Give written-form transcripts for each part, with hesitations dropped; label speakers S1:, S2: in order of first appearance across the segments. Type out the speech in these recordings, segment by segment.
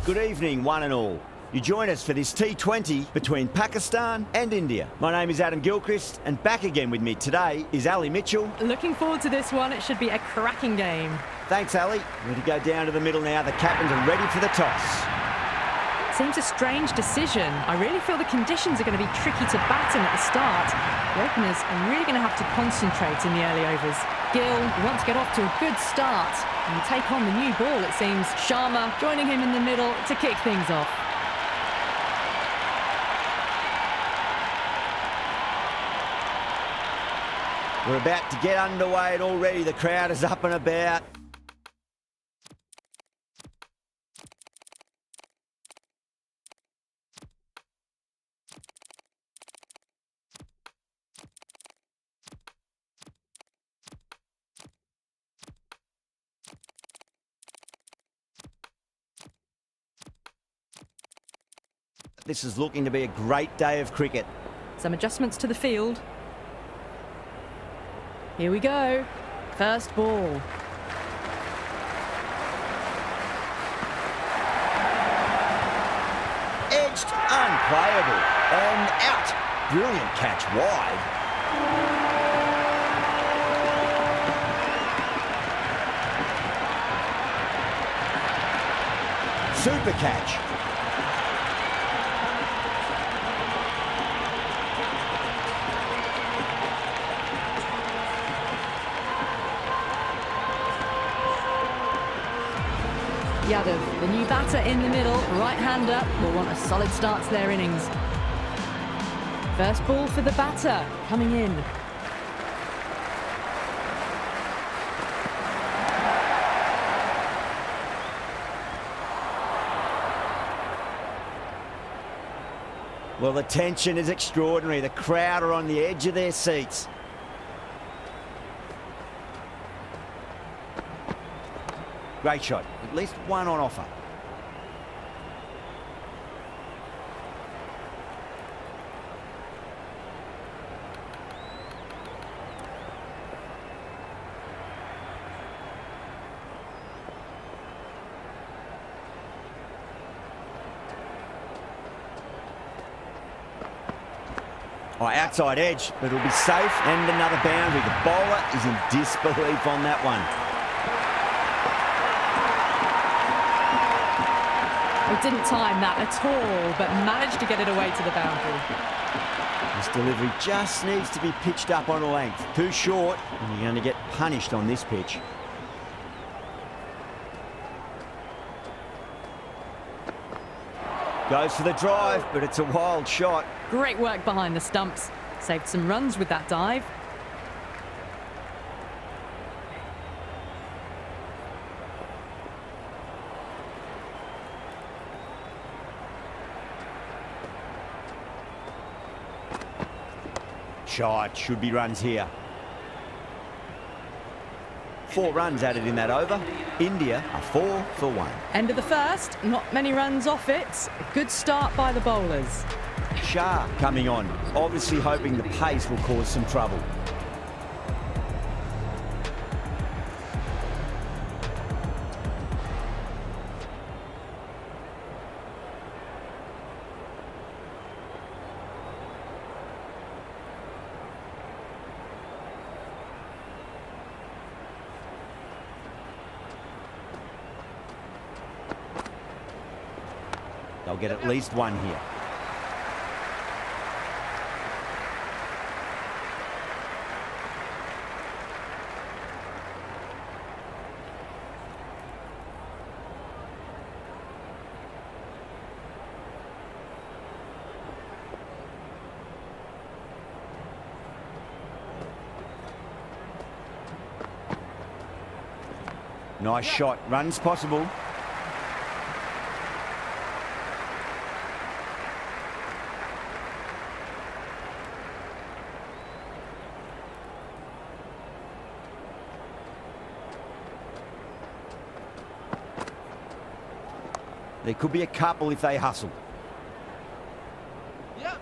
S1: Good evening, one and all. You join us for this T20 between Pakistan and India. My name is Adam Gilchrist, and back again with me today is Ali Mitchell.
S2: Looking forward to this one. It should be a cracking game.
S1: Thanks, Ali. We're to go down to the middle now. The captains are ready for the toss.
S2: Seems a strange decision. I really feel the conditions are going to be tricky to bat in at the start. The openers are really going to have to concentrate in the early overs. Gill wants to get off to a good start and take on the new ball, it seems. Sharma joining him in the middle to kick things off.
S1: We're about to get underway and already the crowd is up and about. This is looking to be a great day of cricket.
S2: Some adjustments to the field. Here we go. First ball.
S1: Edged, unplayable, and out. Brilliant catch wide. Super catch.
S2: Yadav, the new batter in the middle, right-hander, will want a solid start to their innings. First ball for the batter, coming in.
S1: Well, the tension is extraordinary. The crowd are on the edge of their seats. Great shot. At least one on offer. Oh, outside edge, but it'll be safe, and another boundary. The bowler is in disbelief on that one.
S2: It didn't time that at all, but managed to get it away to the boundary.
S1: This delivery just needs to be pitched up on a length. Too short, and you're going to get punished on this pitch. Goes for the drive, but it's a wild shot.
S2: Great work behind the stumps. Saved some runs with that dive.
S1: Shot, should be runs here. 4 runs added in that over. India are 4 for 1.
S2: End of the first, not many runs off it. A good start by the bowlers.
S1: Shah coming on, obviously hoping the pace will cause some trouble. They'll get at least one here. Nice shot, runs possible. There could be a couple if they hustle.
S3: Yeah.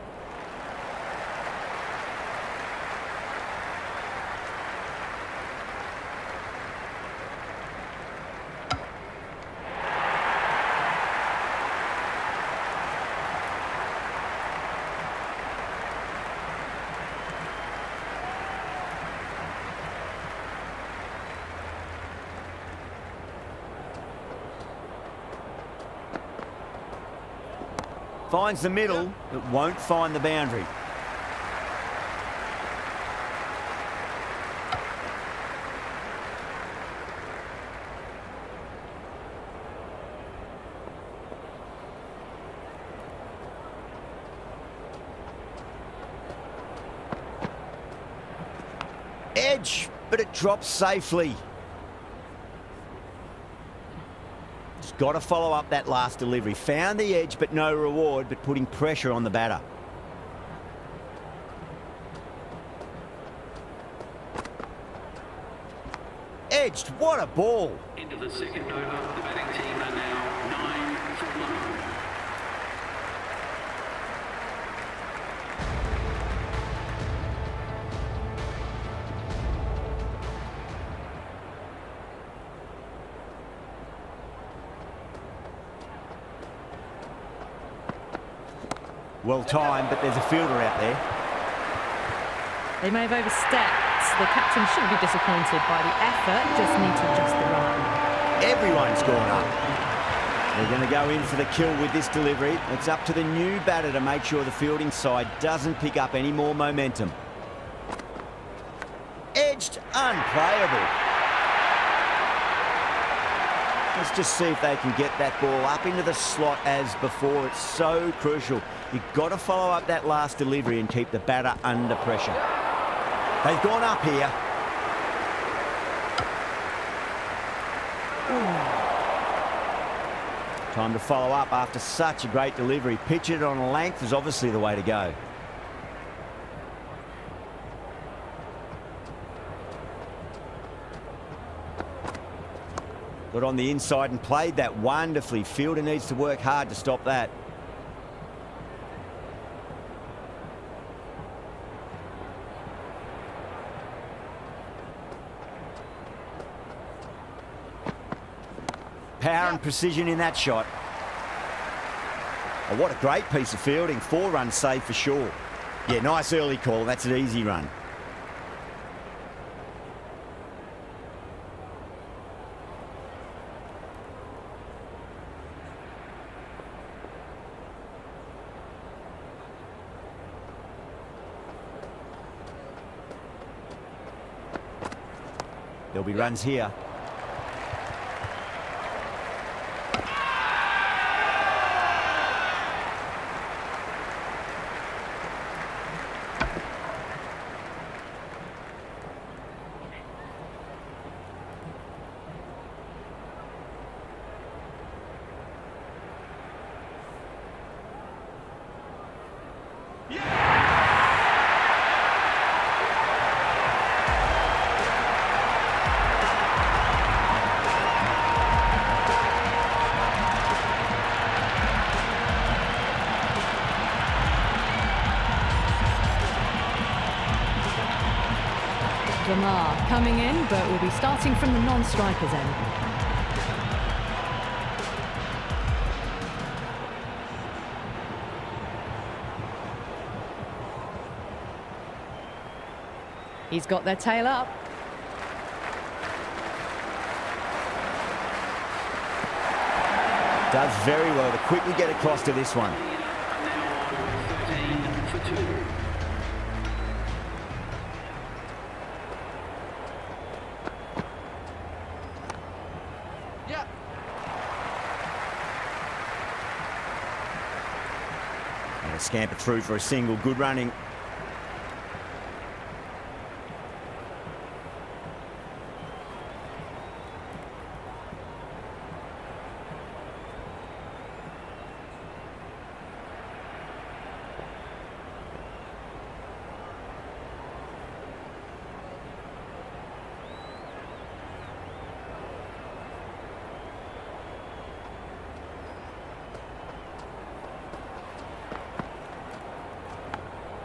S1: Finds the middle, but won't find the boundary. Edge, but it drops safely. Just got to follow up that last delivery. Found the edge, but no reward, but putting pressure on the batter. Edged, what a ball.
S3: Into the second over, the batting team are now 9 for 1.
S1: Well timed, but there's a fielder out there.
S2: They may have overstepped. The captain shouldn't be disappointed by the effort, just need to adjust the run.
S1: Everyone's gone up. They're going to go in for the kill with this delivery. It's up to the new batter to make sure the fielding side doesn't pick up any more momentum. Edged, unplayable. Let's just see if they can get that ball up into the slot as before. It's so crucial. You've got to follow up that last delivery and keep the batter under pressure. They've gone up here. Time to follow up after such a great delivery. Pitch it on a length is obviously the way to go. Got on the inside and played that wonderfully. Fielder needs to work hard to stop that. Power and precision in that shot. Oh, what a great piece of fielding. 4 runs saved for sure. Yeah, nice early call. That's an easy run. There'll be runs here.
S2: Coming in, but will be starting from the non-strikers end. He's got their tail up.
S1: Does very well to quickly get across to this one.
S3: Now 13 for 2.
S1: And a scamper through for a single. Good running.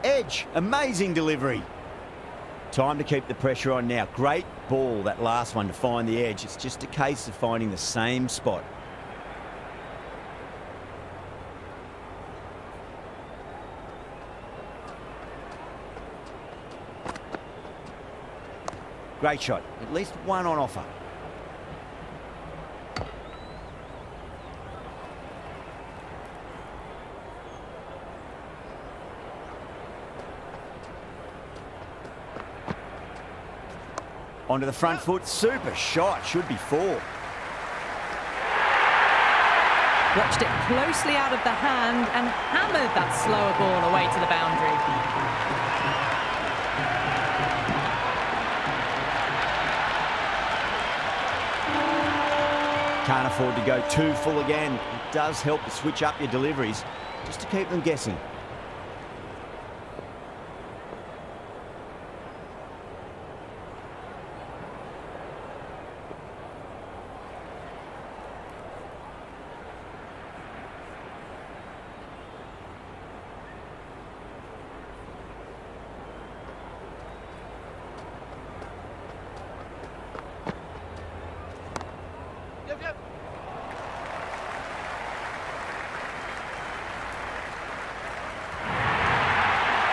S1: Edge, amazing delivery. Time to keep the pressure on now. Great ball, that last one, to find the edge. It's just a case of finding the same spot. Great shot. At least one on offer. Onto the front foot. Super shot. Should be 4.
S2: Watched it closely out of the hand and hammered that slower ball away to the boundary.
S1: Can't afford to go too full again. It does help to switch up your deliveries just to keep them guessing.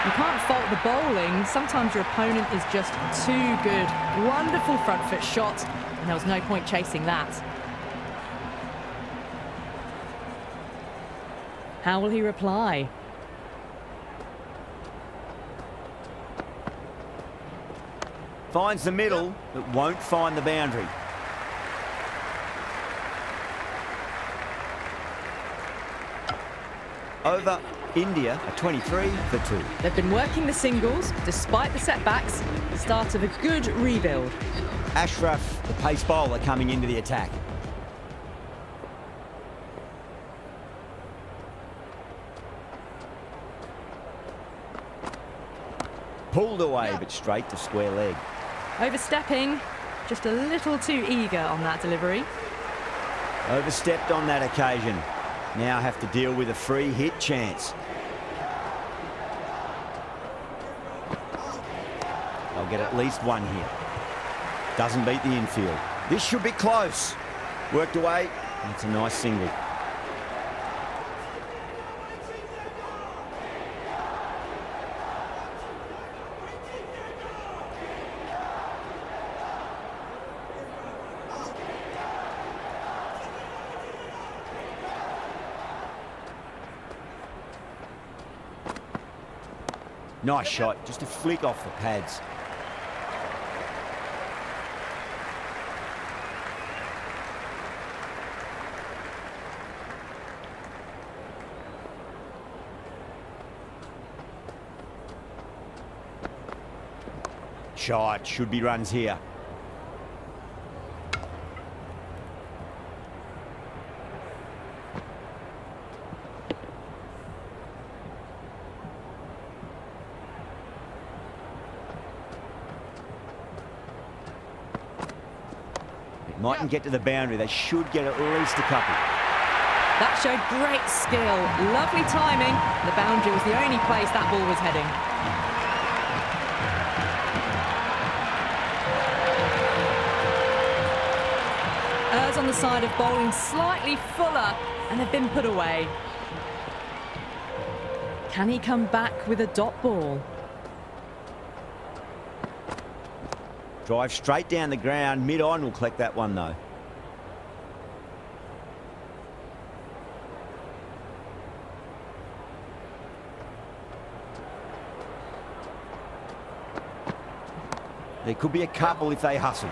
S2: You can't fault the bowling. Sometimes your opponent is just too good. Wonderful front foot shot, and there was no point chasing that. How will he reply?
S1: Finds the middle, but won't find the boundary. Over India, a 23 for 2.
S2: They've been working the singles despite the setbacks. The start of a good rebuild.
S1: Ashraf, the pace bowler, coming into the attack. Pulled away, but straight to square leg.
S2: Overstepping, just a little too eager on that delivery.
S1: Overstepped on that occasion. Now have to deal with a free hit chance. They'll get at least one here. Doesn't beat the infield. This should be close. Worked away, and it's a nice single. Nice shot, just a flick off the pads. Shot, should be runs here. Mightn't get to the boundary. They should get at least a couple.
S2: That showed great skill. Lovely timing. The boundary was the only place that ball was heading. Errs on the side of bowling slightly fuller, and they've been put away. Can he come back with a dot ball?
S1: Drive straight down the ground. Mid-on will collect that one, though. There could be a couple if they hustle.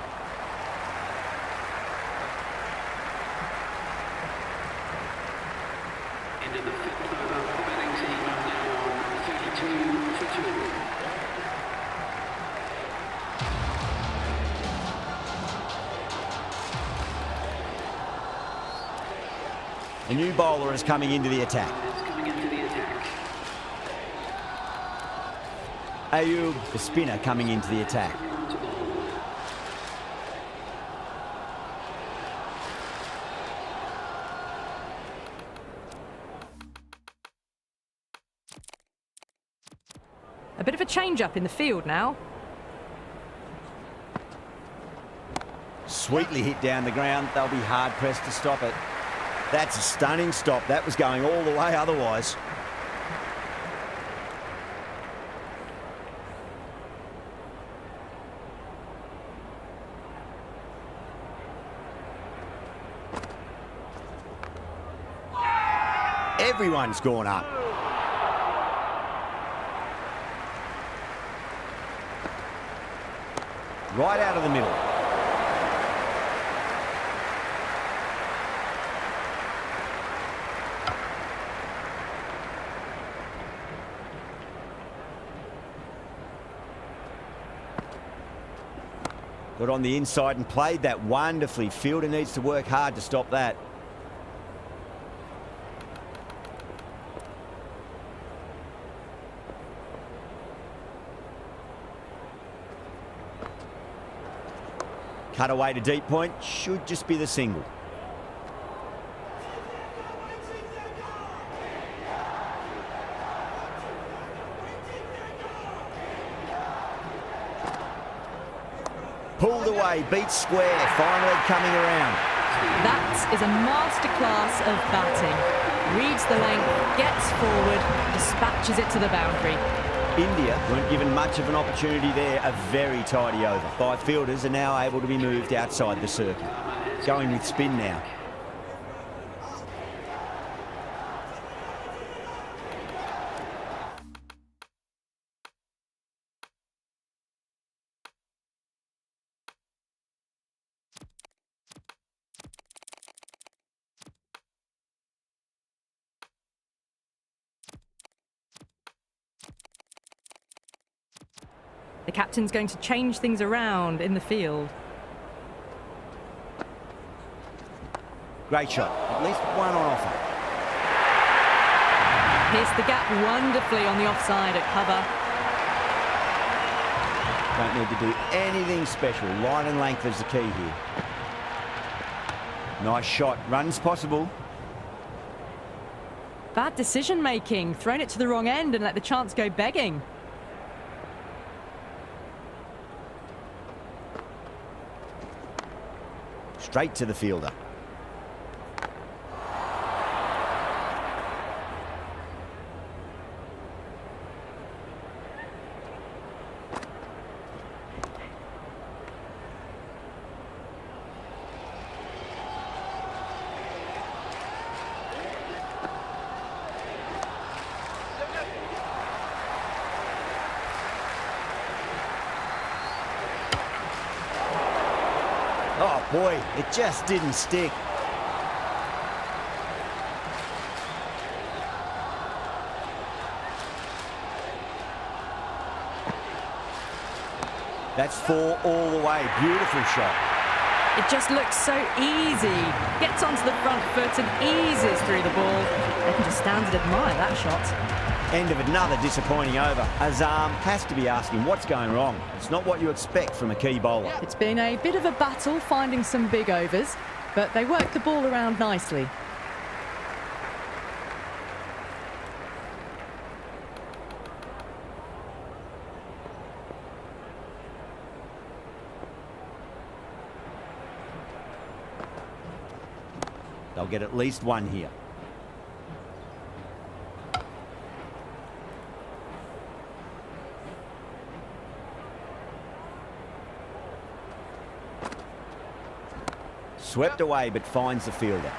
S3: Into the fifth over, the batting team are now on 32 for 2.
S1: A new bowler is coming into the attack. Ayub, the spinner, coming into the attack.
S2: A bit of a change-up in the field now.
S1: Sweetly hit down the ground. They'll be hard-pressed to stop it. That's a stunning stop. That was going all the way otherwise. Everyone's gone up. Right out of the middle. Got on the inside and played that wonderfully. Fielder needs to work hard to stop that. Cut away to deep point. Should just be the single. Pulled away, beats square, finally coming around.
S2: That is a masterclass of batting. Reads the length, gets forward, dispatches it to the boundary.
S1: India weren't given much of an opportunity there. A very tidy over. 5 fielders are now able to be moved outside the circle. Going with spin now.
S2: The captain's going to change things around in the field.
S1: Great shot. At least one on offer.
S2: Pierced the gap wonderfully on the offside at cover.
S1: Don't need to do anything special. Line and length is the key here. Nice shot. Runs possible.
S2: Bad decision making. Thrown it to the wrong end and let the chance go begging.
S1: Straight to the fielder. Oh boy, it just didn't stick. That's 4 all the way. Beautiful shot.
S2: It just looks so easy. Gets onto the front foot and eases through the ball. They can just stand and admire that shot.
S1: End of another disappointing over. Azam has to be asking what's going wrong. It's not what you expect from a key bowler.
S2: It's been a bit of a battle finding some big overs, but they worked the ball around nicely.
S1: They'll get at least one here. Swept away, but finds the fielder.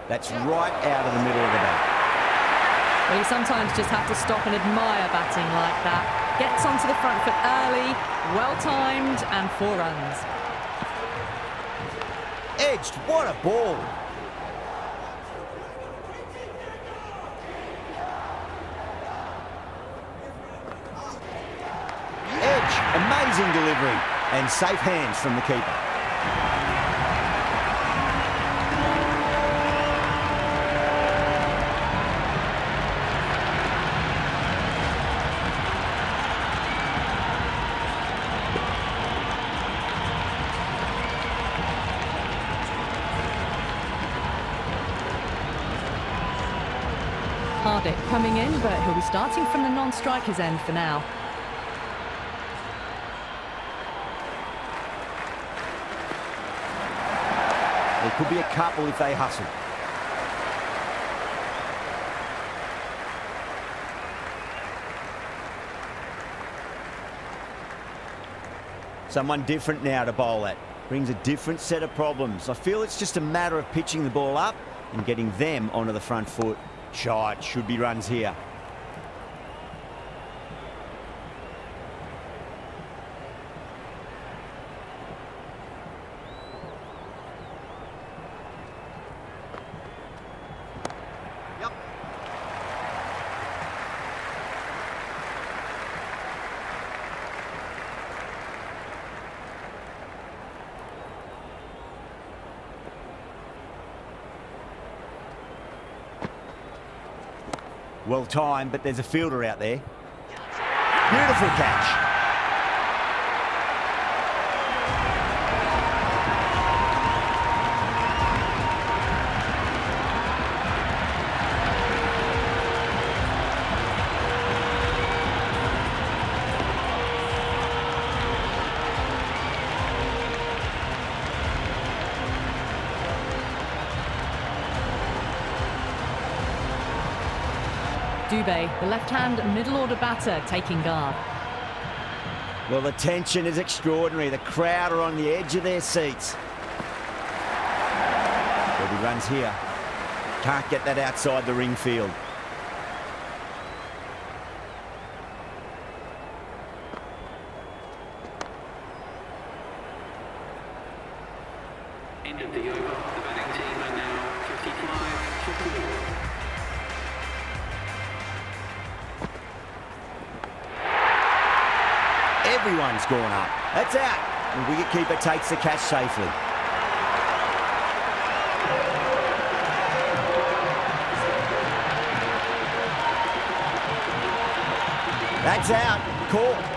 S1: That's right out of the middle of the bat.
S2: Well, you sometimes just have to stop and admire batting like that. Gets onto the front foot early, well-timed, and 4 runs.
S1: Edged, what a ball. Edge, amazing delivery, and safe hands from the keeper.
S2: Hardick coming in, but he'll be starting from the non-striker's end for now.
S1: There could be a couple if they hustle. Someone different now to bowl at. Brings a different set of problems. I feel it's just a matter of pitching the ball up and getting them onto the front foot. Shot, should be runs here. Well timed, but there's a fielder out there. Beautiful catch.
S2: Dubé, the left-hand middle-order batter, taking guard.
S1: Well, the tension is extraordinary. The crowd are on the edge of their seats. There'll be runs here. Can't get that outside the ring field.
S3: End of the over. The batting team are now 55 for 4.
S1: Everyone's gone up. That's out. The wicketkeeper takes the catch safely. That's out. Caught.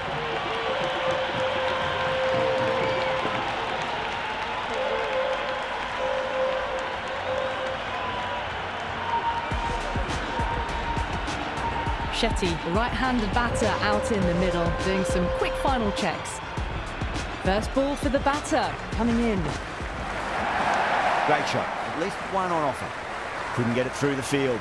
S2: Shetty, the right-handed batter, out in the middle, doing some quick final checks. First ball for the batter, coming in.
S1: Great shot. At least one on offer. Couldn't get it through the field.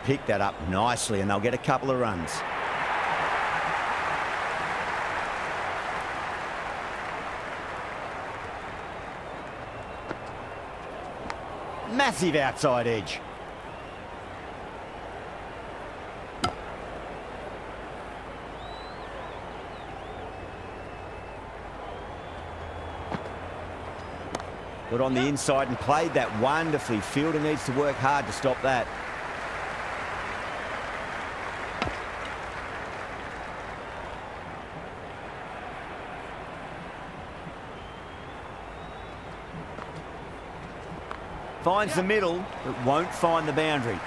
S1: Pick that up nicely and they'll get a couple of runs. Massive outside edge. Got on the inside and played that wonderfully. Fielder needs to work hard to stop that. Finds the middle, but won't find the boundary.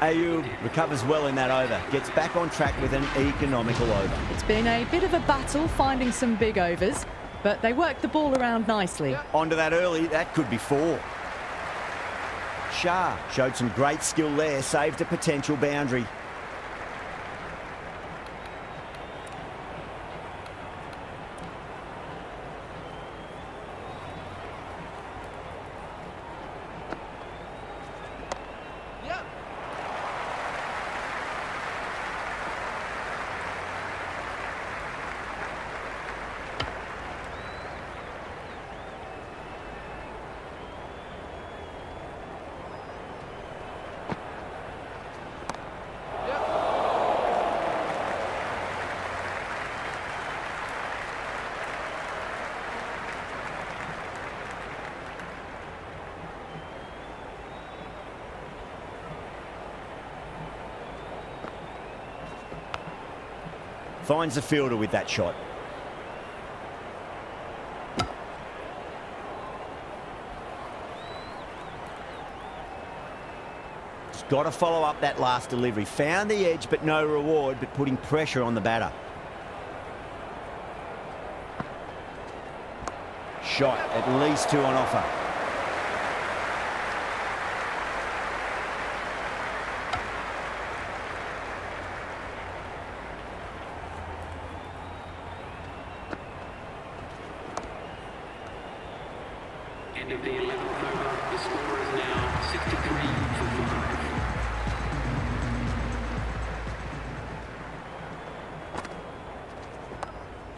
S1: Ayub recovers well in that over. Gets back on track with an economical over.
S2: It's been a bit of a battle finding some big overs, but they worked the ball around nicely.
S1: Onto that early, that could be 4. Shah showed some great skill there, saved a potential boundary. Finds the fielder with that shot. Just got to follow up that last delivery. Found the edge, but no reward, but putting pressure on the batter. shot, at least 2 on offer.
S3: End of the 11th over. The score is now 63 for 5.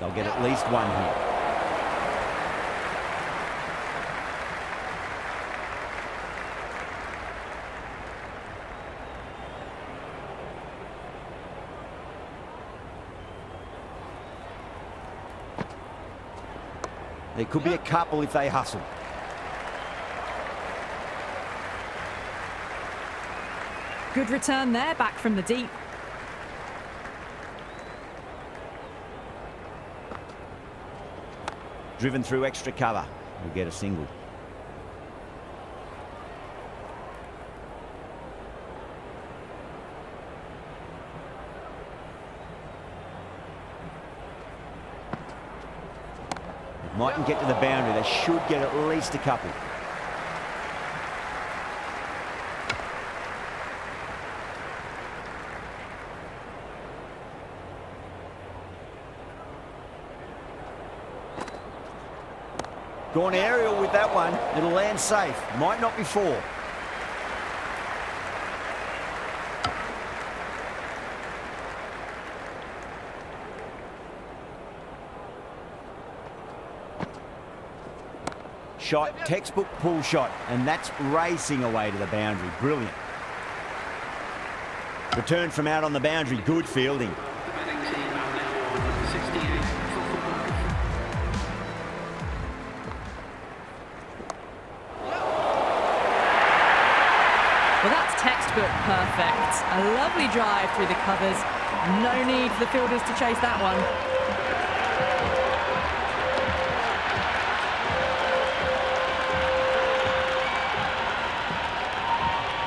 S1: They'll get at least 1 here. There could be a couple if they hustle.
S2: Good return there, back from the deep.
S1: Driven through extra cover. We'll get a single. They mightn't get to the boundary. They should get at least a couple. Gone aerial with that one. It'll land safe. Might not be 4. Shot, textbook pull shot, and that's racing away to the boundary. Brilliant. Return from out on the boundary. Good fielding.
S3: The betting team are now on 68 for 5.
S2: Well, that's textbook perfect. A lovely drive through the covers. No need for the fielders to chase that one.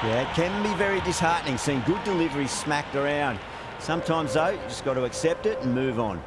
S1: Yeah, it can be very disheartening seeing good deliveries smacked around. Sometimes, though, you just got to accept it and move on.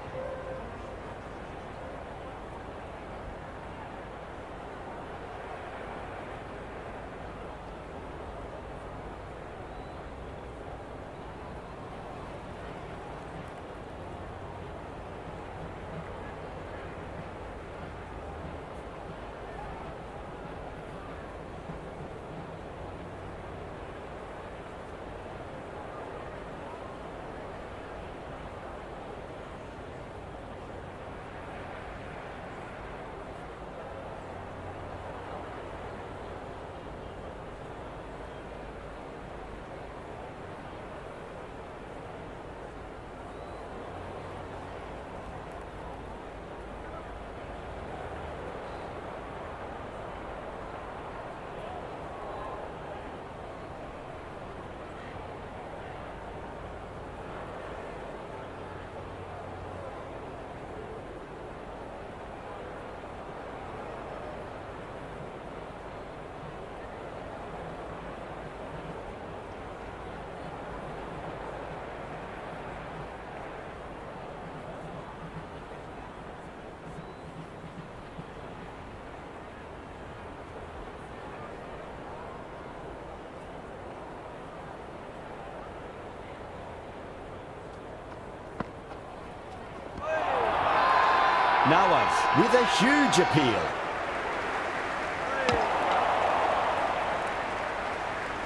S1: Noah's with a huge appeal.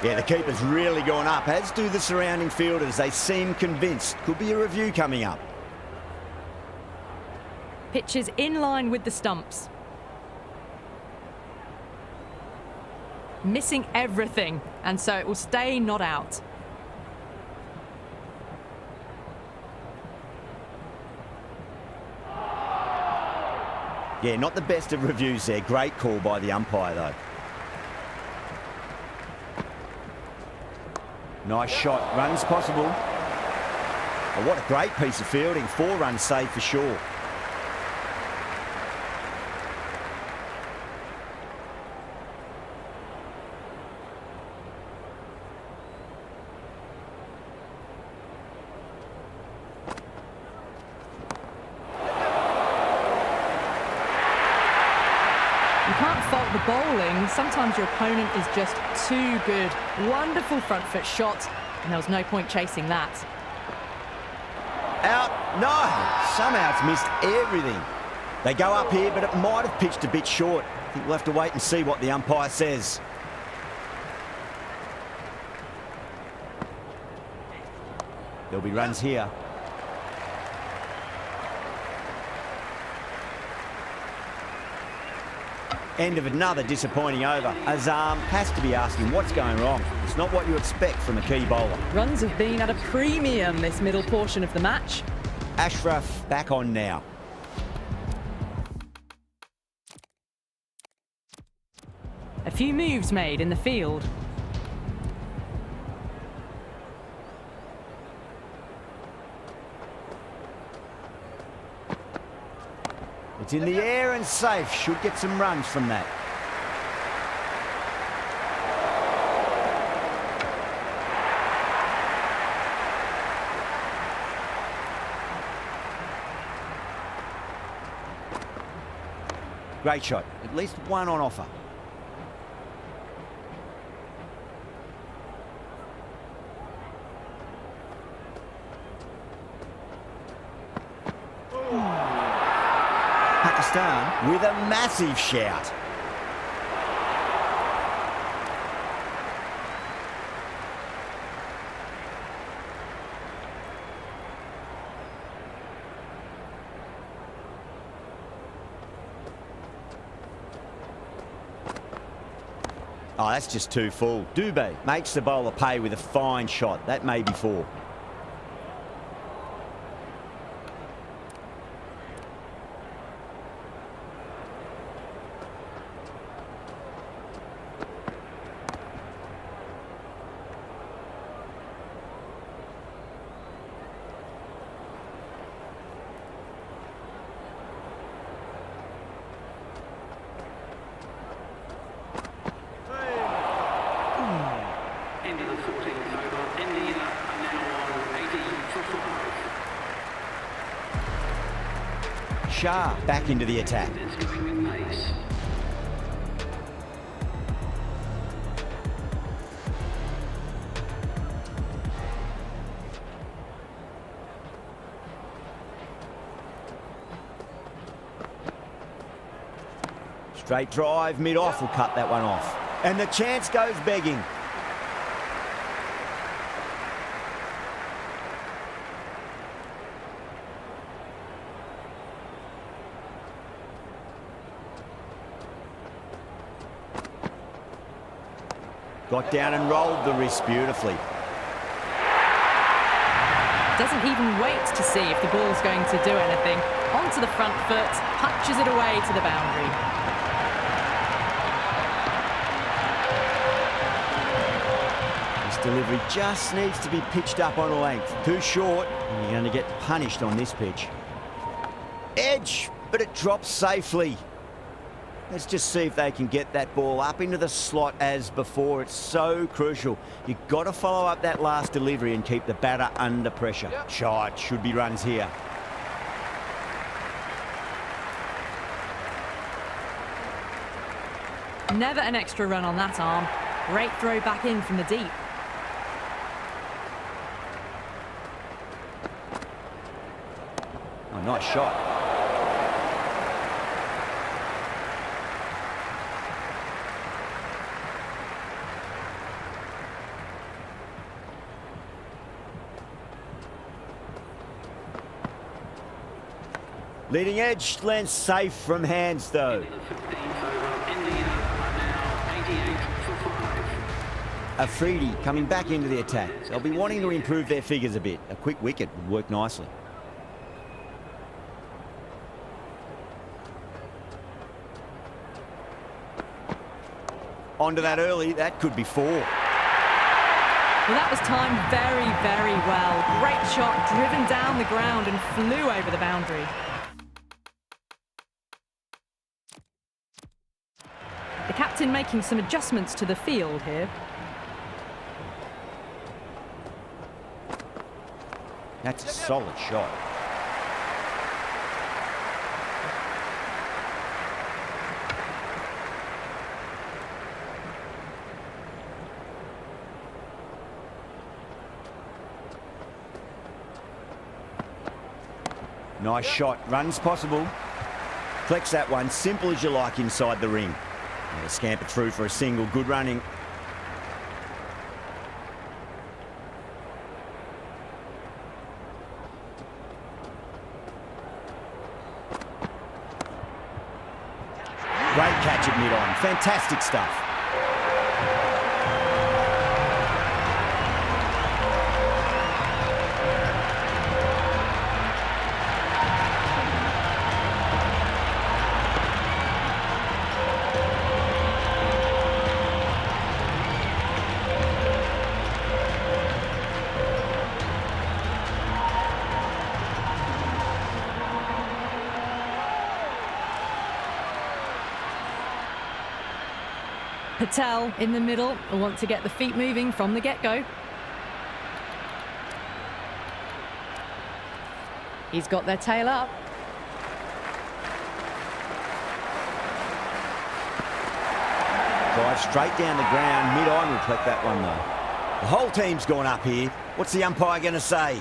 S1: Yeah, the keeper's really gone up, as do the surrounding fielders. They seem convinced. Could be a review coming up.
S2: Pitch is in line with the stumps. Missing everything, and so it will stay not out.
S1: Yeah, not the best of reviews there. Great call by the umpire, though. Nice shot. Runs possible. Oh, what a great piece of fielding. 4 runs saved for sure.
S2: fault the bowling. Sometimes your opponent is just too good. Wonderful front foot shot, and there was no point chasing that.
S1: Out. No. Somehow it's missed everything. They go up here, but it might have pitched a bit short. I think we'll have to wait and see what the umpire says. There'll be runs here. End of another disappointing over. Azam has to be asking what's going wrong. It's not what you expect from a key bowler.
S2: Runs have been at a premium this middle portion of the match.
S1: Ashraf back on now.
S2: A few moves made in the field.
S1: It's in the air and safe. Should get some runs from that. Great shot. At least one on offer. Pakistan with a massive shout. Oh, that's just too full. Dubé makes the bowler pay with a fine shot. That may be four.
S3: Into the 14th over. India are now on 80 for 5.
S1: Shah back into the attack.
S3: It's going with pace.
S1: Straight drive, mid-off will cut that one off. And the chance goes begging. Got down and rolled the wrist beautifully.
S2: Doesn't even wait to see if the ball's going to do anything. Onto the front foot, punches it away to the boundary.
S1: This delivery just needs to be pitched up on a length. Too short, and you're going to get punished on this pitch. Edge, but it drops safely. Let's just see if they can get that ball up into the slot as before. It's so crucial. You've got to follow up that last delivery and keep the batter under pressure. Shot, should be runs here.
S2: Never an extra run on that arm. Great throw back in from the deep.
S1: Oh, nice shot. Leading edge lands safe from hands though.
S3: Into the 15th over. India are now 88 for 5.
S1: Afridi coming back into the attack. They'll be wanting to improve their figures a bit. A quick wicket would work nicely. Onto that early, that could be four.
S2: Well, that was timed very, very well. Great shot, driven down the ground and flew over the boundary. The captain making some adjustments to the field here.
S1: That's a solid shot. Nice shot. Runs possible. Flex that one. Simple as you like inside the ring. And a scamper through for a single. Good running. Great catch at mid-on. Fantastic stuff.
S2: Patel in the middle will want to get the feet moving from the get-go. He's got their tail up.
S1: Drive straight down the ground. Mid-on will collect that one, though. The whole team's gone up here. What's the umpire going to say?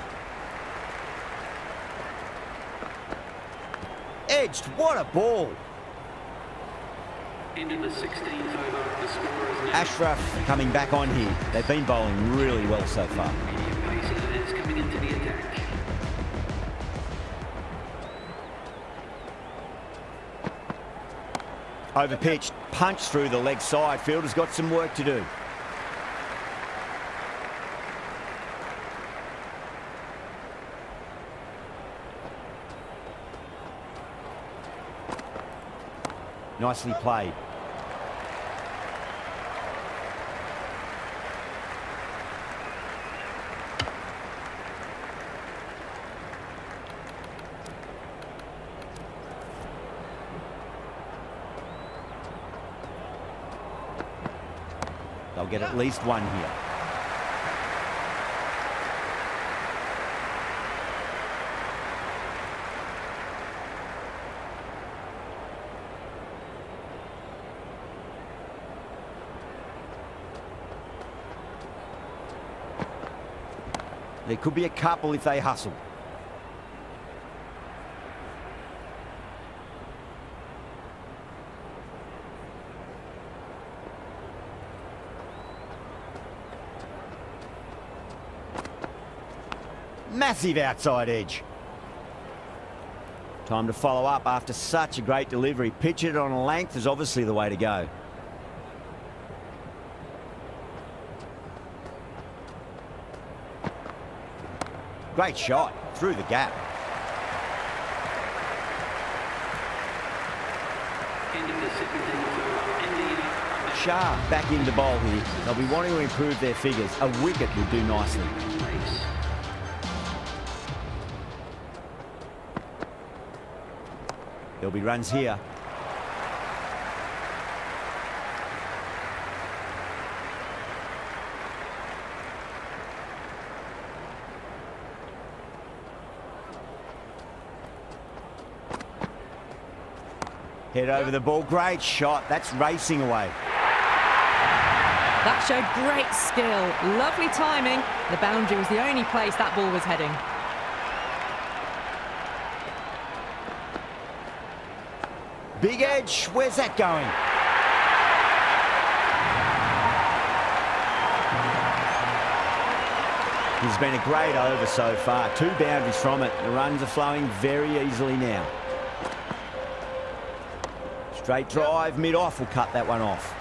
S1: Edged. What a ball.
S3: Into the 16th over, the score is now.
S1: Ashraf coming back on here. They've been bowling really well so far.
S3: Medium pacer is coming into the attack.
S1: Over pitch, punch through the leg side. Fielder's got some work to do. Nicely played. They'll get at least one here. There could be a couple if they hustle. Massive outside edge. Time to follow up after such a great delivery. Pitch it on a length is obviously the way to go. Great shot through the gap. Shah back into bowl here. They'll be wanting to improve their figures. A wicket would do nicely. There'll be runs here. Head over the ball. Great shot. That's racing away.
S2: That showed great skill. Lovely timing. The boundary was the only place that ball was heading.
S1: Big edge. Where's that going? It's been a great over so far. 2 boundaries from it. The runs are flowing very easily now. Straight drive, mid-off will cut that one off.